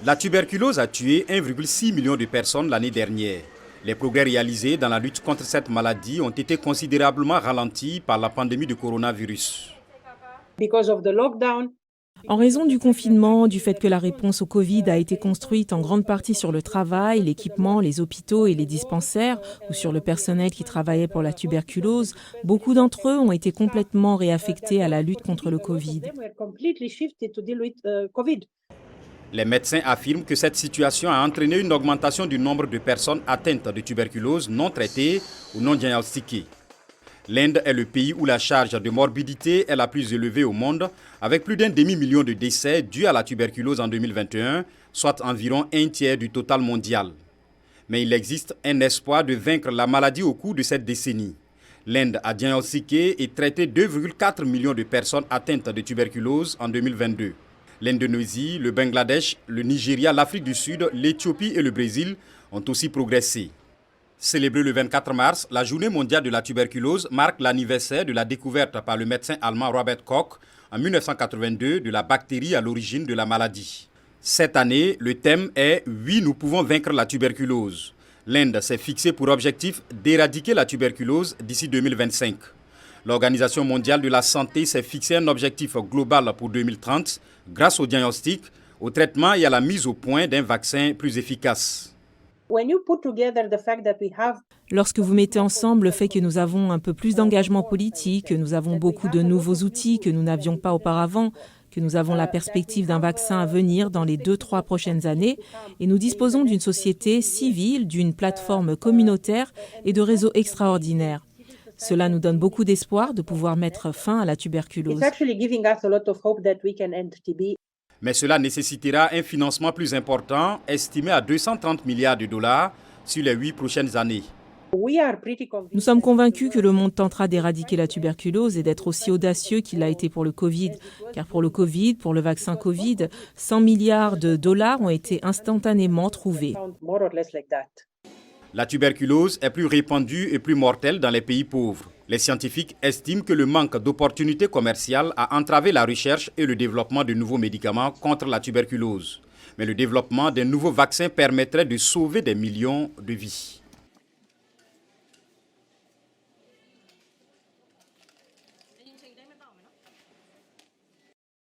La tuberculose a tué 1,6 million de personnes l'année dernière. Les progrès réalisés dans la lutte contre cette maladie ont été considérablement ralentis par la pandémie de coronavirus. En raison du confinement, du fait que la réponse au Covid a été construite en grande partie sur le travail, l'équipement, les hôpitaux et les dispensaires, ou sur le personnel qui travaillait pour la tuberculose, beaucoup d'entre eux ont été complètement réaffectés à la lutte contre le Covid. Les médecins affirment que cette situation a entraîné une augmentation du nombre de personnes atteintes de tuberculose non traitées ou non diagnostiquées. L'Inde est le pays où la charge de morbidité est la plus élevée au monde, avec plus d'un demi-million de décès dus à la tuberculose en 2021, soit environ un tiers du total mondial. Mais il existe un espoir de vaincre la maladie au cours de cette décennie. L'Inde a diagnostiqué et traité 2,4 millions de personnes atteintes de tuberculose en 2022. L'Indonésie, le Bangladesh, le Nigeria, l'Afrique du Sud, l'Éthiopie et le Brésil ont aussi progressé. Célébrée le 24 mars, la Journée mondiale de la tuberculose marque l'anniversaire de la découverte par le médecin allemand Robert Koch en 1982 de la bactérie à l'origine de la maladie. Cette année, le thème est « Oui, nous pouvons vaincre la tuberculose ». L'Inde s'est fixé pour objectif d'éradiquer la tuberculose d'ici 2025. L'Organisation mondiale de la santé s'est fixé un objectif global pour 2030 grâce au diagnostic, au traitement et à la mise au point d'un vaccin plus efficace. Lorsque vous mettez ensemble le fait que nous avons un peu plus d'engagement politique, que nous avons beaucoup de nouveaux outils que nous n'avions pas auparavant, que nous avons la perspective d'un vaccin à venir dans les 2-3 prochaines années, et nous disposons d'une société civile, d'une plateforme communautaire et de réseaux extraordinaires. Cela nous donne beaucoup d'espoir de pouvoir mettre fin à la tuberculose. Mais cela nécessitera un financement plus important, estimé à 230 milliards de dollars sur les 8 prochaines années. Nous sommes convaincus que le monde tentera d'éradiquer la tuberculose et d'être aussi audacieux qu'il l'a été pour le Covid. Car pour le Covid, pour le vaccin Covid, 100 milliards de dollars ont été instantanément trouvés. La tuberculose est plus répandue et plus mortelle dans les pays pauvres. Les scientifiques estiment que le manque d'opportunités commerciales a entravé la recherche et le développement de nouveaux médicaments contre la tuberculose. Mais le développement d'un nouveau vaccin permettrait de sauver des millions de vies.